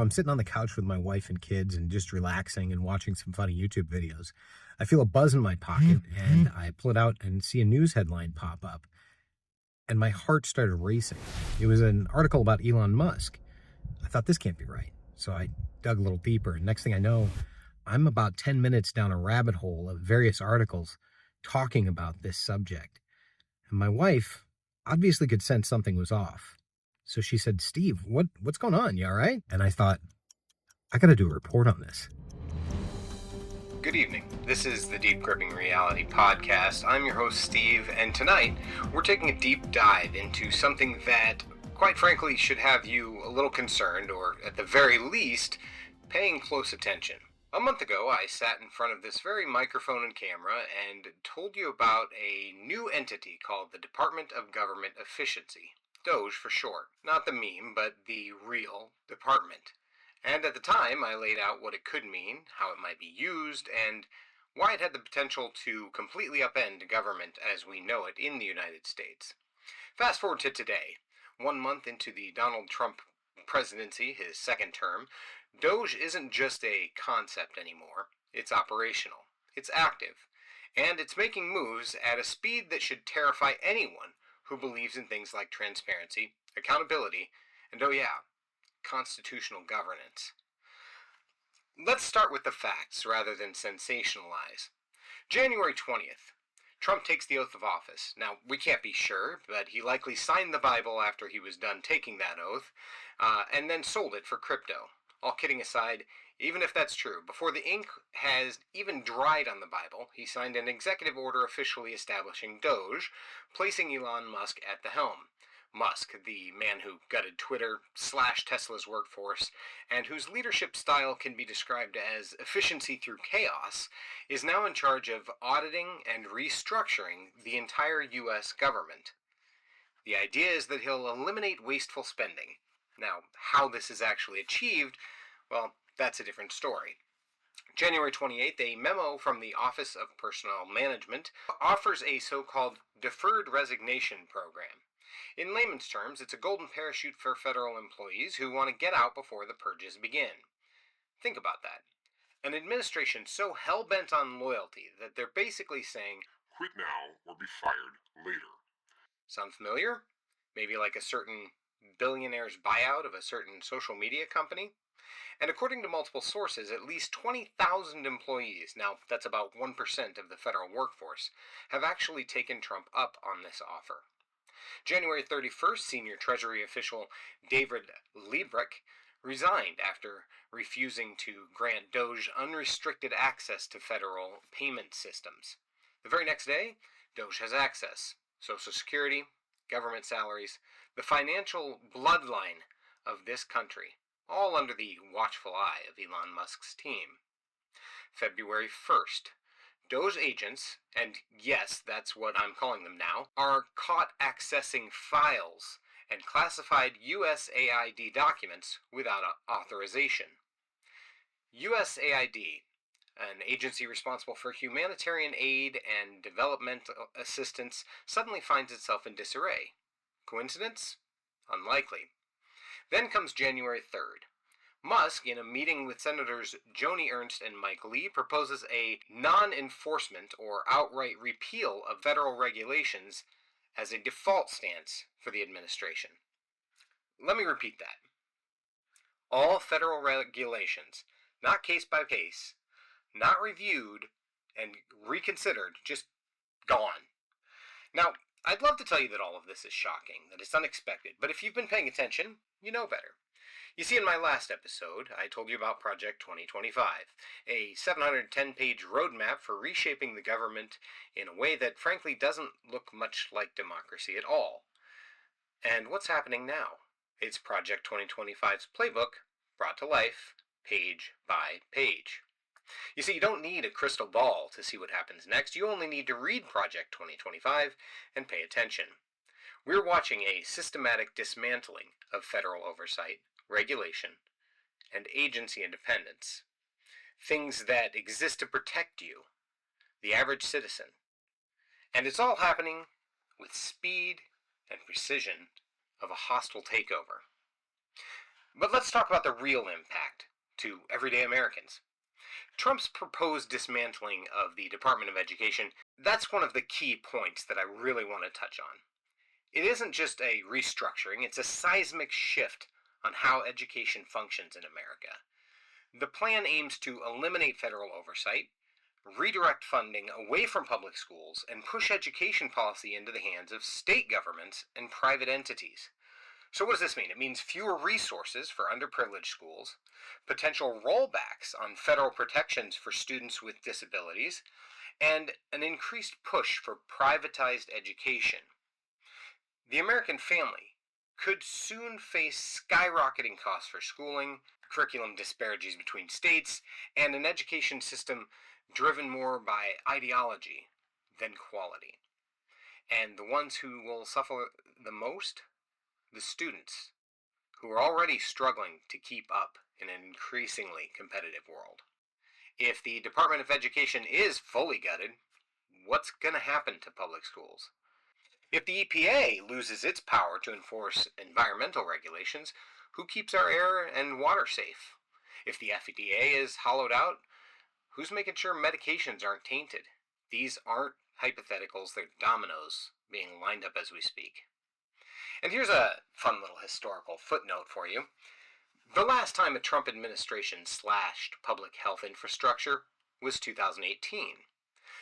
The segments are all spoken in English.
I'm sitting on the couch with my wife and kids and just relaxing and watching some funny YouTube videos. I feel a buzz in my pocket and I pull it out and see a news headline pop up. And my heart started racing. It was an article about Elon Musk. I thought, this can't be right. So I dug a little deeper. And next thing I know, I'm about 10 minutes down a rabbit hole of various articles talking about this subject. And my wife obviously could sense something was off. So she said, "Steve, what's going on? You all right?" And I thought, I got to do a report on this. Good evening. This is the Deep Gripping Reality Podcast. I'm your host, Steve, and tonight we're taking a deep dive into something that, quite frankly, should have you a little concerned, or at the very least, paying close attention. A month ago, I sat in front of this very microphone and camera and told you about a new entity called the Department of Government Efficiency, DOGE for short. Not the meme, but the real department. And at the time, I laid out what it could mean, how it might be used, and why it had the potential to completely upend government as we know it in the United States. Fast forward to today, 1 month into the Donald Trump presidency, his second term. DOGE isn't just a concept anymore, it's operational, it's active, and it's making moves at a speed that should terrify anyone who believes in things like transparency, accountability, and oh yeah, constitutional governance. Let's start with the facts rather than sensationalize. January 20th, Trump takes the oath of office. Now, we can't be sure, but he likely signed the Bible after he was done taking that oath, and then sold it for crypto. All kidding aside, even if that's true, before the ink has even dried on the Bible, he signed an executive order officially establishing DOGE, placing Elon Musk at the helm. Musk, the man who gutted Twitter, slashed Tesla's workforce, and whose leadership style can be described as efficiency through chaos, is now in charge of auditing and restructuring the entire U.S. government. The idea is that he'll eliminate wasteful spending. Now, how this is actually achieved, well, that's a different story. January 28th, a memo from the Office of Personnel Management offers a so-called deferred resignation program. In layman's terms, it's a golden parachute for federal employees who want to get out before the purges begin. Think about that. An administration so hell-bent on loyalty that they're basically saying, "Quit now or be fired later." Sound familiar? Maybe like a certain billionaire's buyout of a certain social media company? And according to multiple sources, at least 20,000 employees, now that's about 1% of the federal workforce, have actually taken Trump up on this offer. January 31st, senior Treasury official David Liebrecht resigned after refusing to grant DOGE unrestricted access to federal payment systems. The very next day, DOGE has access. Social Security, government salaries, the financial bloodline of this country, all under the watchful eye of Elon Musk's team. February 1st, DOGE agents, and yes, that's what I'm calling them now, are caught accessing files and classified USAID documents without authorization. USAID, an agency responsible for humanitarian aid and developmental assistance, suddenly finds itself in disarray. Coincidence? Unlikely. Then comes January 3rd. Musk, in a meeting with Senators Joni Ernst and Mike Lee, proposes a non-enforcement or outright repeal of federal regulations as a default stance for the administration. Let me repeat that. All federal regulations, not case by case, not reviewed and reconsidered, just gone. Now, I'd love to tell you that all of this is shocking, that it's unexpected, but if you've been paying attention, you know better. You see, in my last episode, I told you about Project 2025, a 710-page roadmap for reshaping the government in a way that frankly doesn't look much like democracy at all. And what's happening now? It's Project 2025's playbook brought to life, page by page. You see, you don't need a crystal ball to see what happens next. You only need to read Project 2025 and pay attention. We're watching a systematic dismantling of federal oversight, regulation, and agency independence. Things that exist to protect you, the average citizen. And it's all happening with speed and precision of a hostile takeover. But let's talk about the real impact to everyday Americans. Trump's proposed dismantling of the Department of Education, that's one of the key points that I really want to touch on. It isn't just a restructuring, it's a seismic shift on how education functions in America. The plan aims to eliminate federal oversight, redirect funding away from public schools, and push education policy into the hands of state governments and private entities. So, what does this mean? It means fewer resources for underprivileged schools, potential rollbacks on federal protections for students with disabilities, and an increased push for privatized education. The American family could soon face skyrocketing costs for schooling, curriculum disparities between states, and an education system driven more by ideology than quality. And the ones who will suffer the most? The students, who are already struggling to keep up in an increasingly competitive world. If the Department of Education is fully gutted, what's going to happen to public schools? If the EPA loses its power to enforce environmental regulations, who keeps our air and water safe? If the FDA is hollowed out, who's making sure medications aren't tainted? These aren't hypotheticals, they're dominoes being lined up as we speak. And here's a fun little historical footnote for you. The last time a Trump administration slashed public health infrastructure was 2018.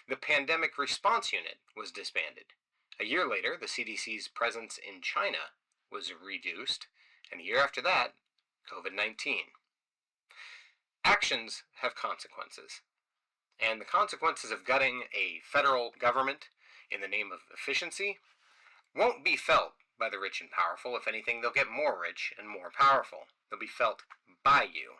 The Pandemic Response Unit was disbanded. A year later, the CDC's presence in China was reduced, and a year after that, COVID-19. Actions have consequences, and the consequences of gutting a federal government in the name of efficiency won't be felt by the rich and powerful. If anything, they'll get more rich and more powerful. They'll be felt by you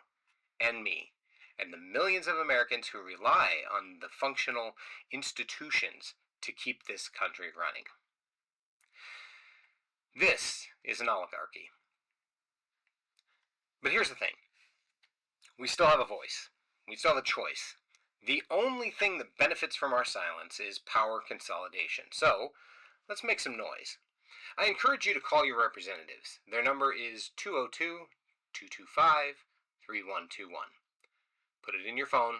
and me and the millions of Americans who rely on the functional institutions to keep this country running. This is an oligarchy. But here's the thing. We still have a voice. We still have a choice. The only thing that benefits from our silence is power consolidation. So, let's make some noise. I encourage you to call your representatives. Their number is 202-225-3121. Put it in your phone.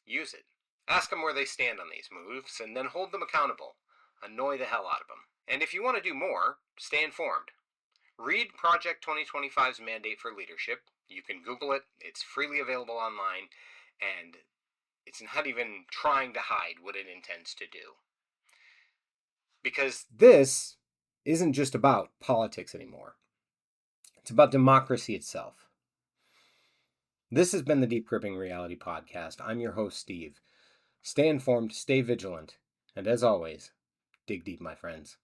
Use it. Ask them where they stand on these moves, and then hold them accountable. Annoy the hell out of them. And if you want to do more, stay informed. Read Project 2025's Mandate for Leadership. You can Google it. It's freely available online, and it's not even trying to hide what it intends to do. Because this isn't just about politics anymore. It's about democracy itself. This has been the Deep Gripping Reality Podcast. I'm your host, Steve. Stay informed, stay vigilant, and as always, dig deep, my friends.